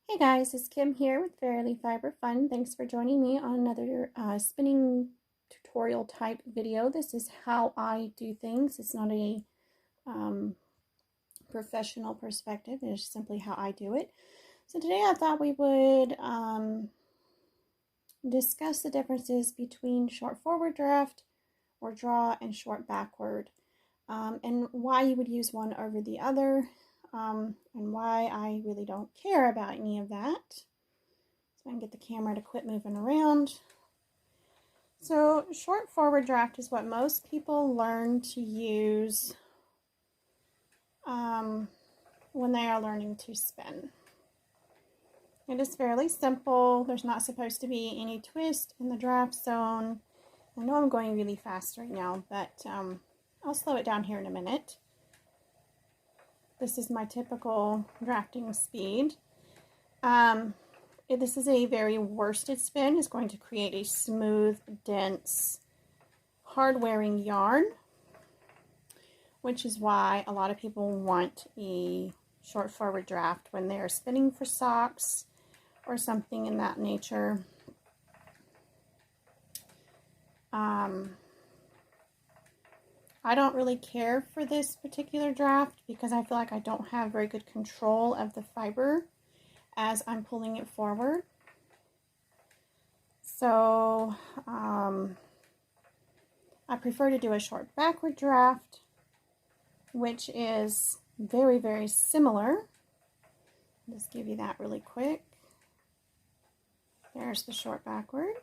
Hey guys, it's Kim here with Verily Fiber Fun. Thanks for joining me on another spinning tutorial type video. This is how I do things. It's not a professional perspective. It's simply how I do it. So today I thought we would discuss the differences between short forward draft or draw and short backward, and why you would use one over the other. And why I really don't care about any of that. So I can get the camera to quit moving around. So short forward draft is what most people learn to use when they are learning to spin. It is fairly simple. There's not supposed to be any twist in the draft zone. I know I'm going really fast right now, but I'll slow it down here in a minute. This is my typical drafting speed. This is a very worsted spin. It's going to create a smooth, dense, hard-wearing yarn, which is why a lot of people want a short forward draft when they're spinning for socks or something in that nature. I don't really care for this particular draft because I feel like I don't have very good control of the fiber as I'm pulling it forward. So I prefer to do a short backward draft, which is very, very similar. I'll just give you that really quick. There's the short backward.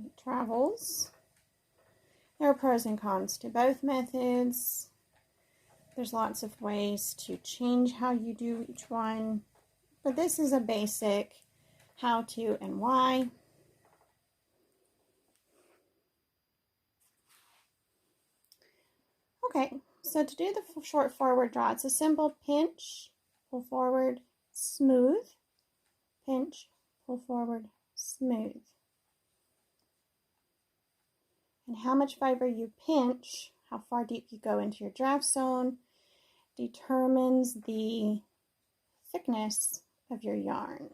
It travels. There are pros and cons to both methods. There's lots of ways to change how you do each one, but this is a basic how to and why. Okay, so to do the short forward draw, it's a simple pinch, pull forward, smooth, pinch, pull forward, smooth. And how much fiber you pinch, how far deep you go into your draft zone, determines the thickness of your yarn.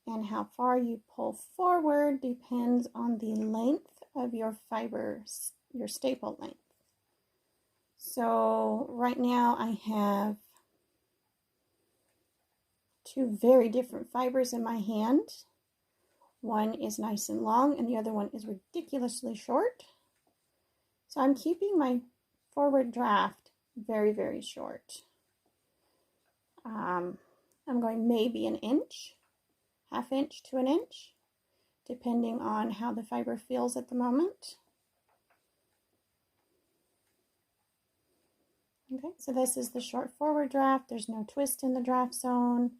And how far you pull forward depends on the length of your fibers, your staple length. So right now I have two very different fibers in my hand. One is nice and long and the other one is ridiculously short. So I'm keeping my forward draft very, very short. I'm going maybe an inch, half inch to an inch, depending on how the fiber feels at the moment. Okay, so this is the short forward draft. There's no twist in the draft zone.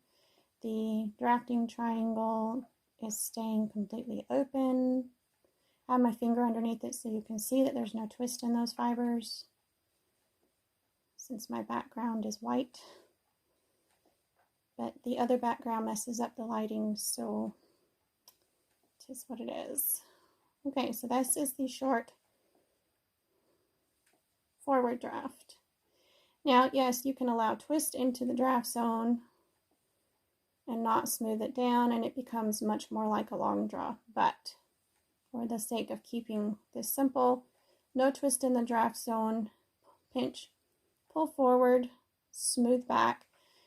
The drafting triangle is staying completely open. I have my finger underneath it so you can see that there's no twist in those fibers, since my background is white. But the other background messes up the lighting, so it is what it is. Okay, so this is the short forward draft. Now, yes, you can allow twist into the draft zone and not smooth it down, and it becomes much more like a long draw. But for the sake of keeping this simple, no twist in the draft zone, pinch, pull forward, smooth back,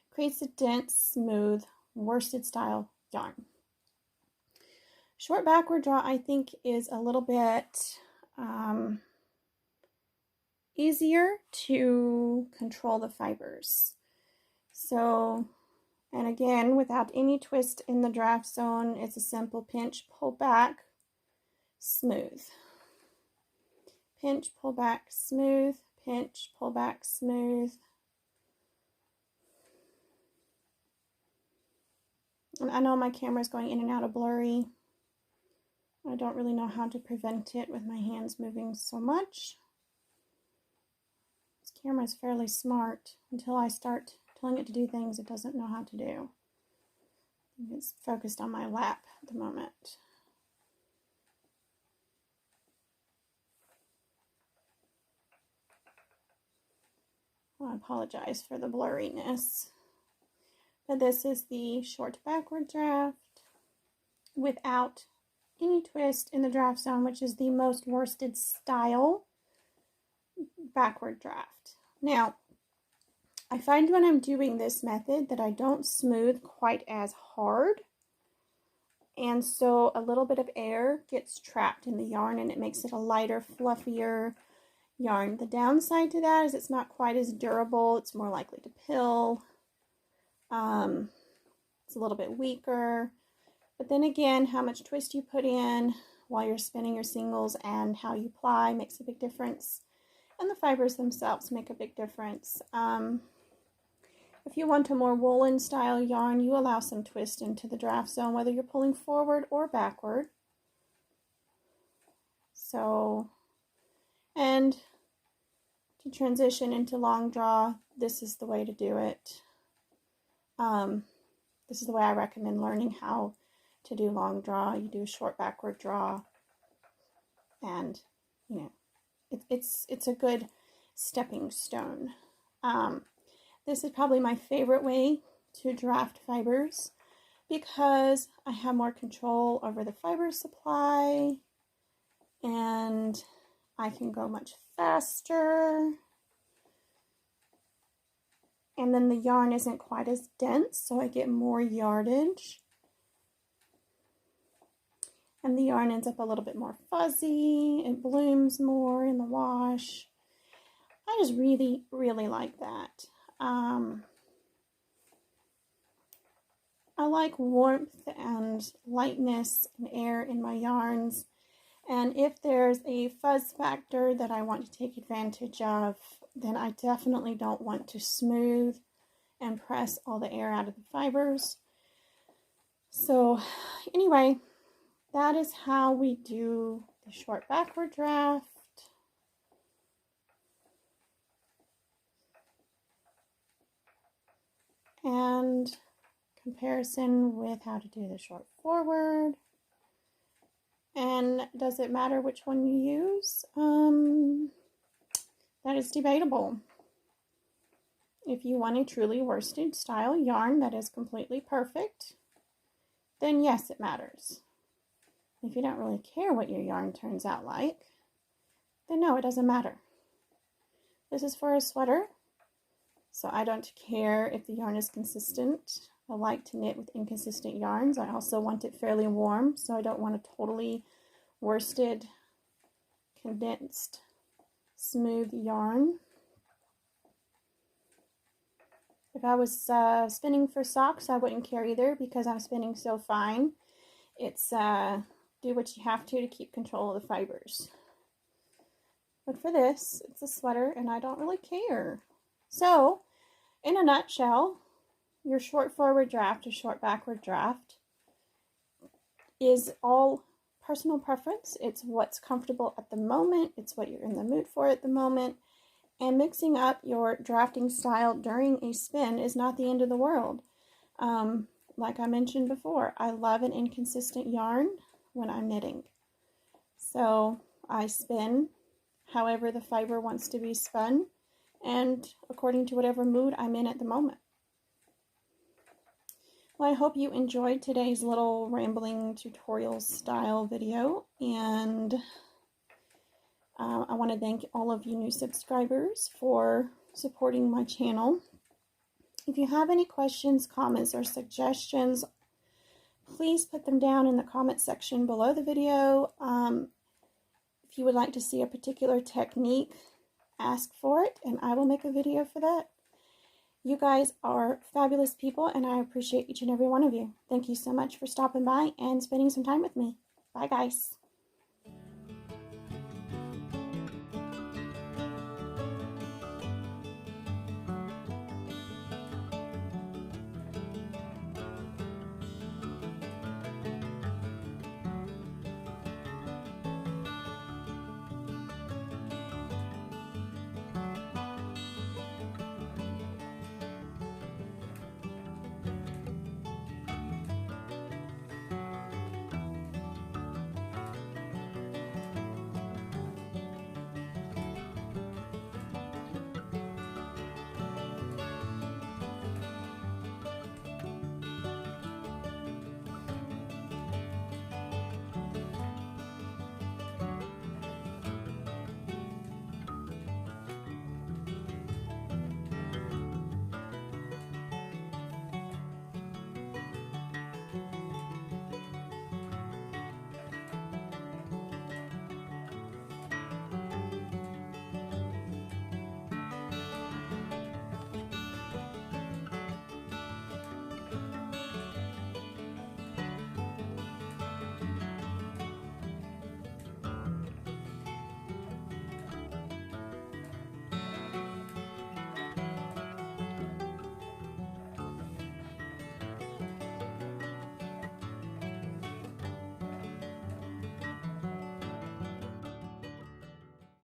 creates a dense, smooth, worsted style yarn. Short backward draw, I think, is a little bit easier to control the fibers. So, and again, without any twist in the draft zone, it's a simple pinch, pull back, smooth. Pinch, pull back, smooth. Pinch, pull back, smooth. And I know my camera is going in and out of blurry. I don't really know how to prevent it with my hands moving so much. This camera is fairly smart. Until I start telling it to do things it doesn't know how to do. It's focused on my lap at the moment. I apologize for the blurriness. But this is the short backward draft without any twist in the draft zone, which is the most worsted style backward draft. Now, I find when I'm doing this method that I don't smooth quite as hard, and so a little bit of air gets trapped in the yarn and it makes it a lighter, fluffier yarn. The downside to that is it's not quite as durable. It's more likely to pill. It's a little bit weaker. But then again, how much twist you put in while you're spinning your singles and how you ply makes a big difference. And the fibers themselves make a big difference. If you want a more woolen style yarn, you allow some twist into the draft zone, whether you're pulling forward or backward. So, and to transition into long draw, this is the way to do it. This is the way I recommend learning how to do long draw. You do a short backward draw, and you know, it's a good stepping stone. This is probably my favorite way to draft fibers because I have more control over the fiber supply and I can go much faster. And then the yarn isn't quite as dense, so I get more yardage. And the yarn ends up a little bit more fuzzy. It blooms more in the wash. I just really, really like that. I like warmth and lightness and air in my yarns. And if there's a fuzz factor that I want to take advantage of, then I definitely don't want to smooth and press all the air out of the fibers. So anyway, that is how we do the short backward draft. And comparison with how to do the short forward. And does it matter which one you use? That is debatable. If you want a truly worsted style yarn that is completely perfect, then yes, it matters. If you don't really care what your yarn turns out like, then no, it doesn't matter. This is for a sweater, so I don't care if the yarn is consistent. I like to knit with inconsistent yarns. I also want it fairly warm, so I don't want a totally worsted, condensed, smooth yarn. If I was spinning for socks, I wouldn't care either because I'm spinning so fine. It's do what you have to keep control of the fibers. But for this, it's a sweater and I don't really care. So, in a nutshell, your short forward draft or short backward draft is all personal preference. It's what's comfortable at the moment. It's what you're in the mood for at the moment. And mixing up your drafting style during a spin is not the end of the world. Like I mentioned before, I love an inconsistent yarn when I'm knitting. So I spin however the fiber wants to be spun and according to whatever mood I'm in at the moment. Well, I hope you enjoyed today's little rambling tutorial style video, and I want to thank all of you new subscribers for supporting my channel. If you have any questions, comments, or suggestions, please put them down in the comment section below the video. If you would like to see a particular technique, ask for it, and I will make a video for that. You guys are fabulous people, and I appreciate each and every one of you. Thank you so much for stopping by and spending some time with me. Bye, guys.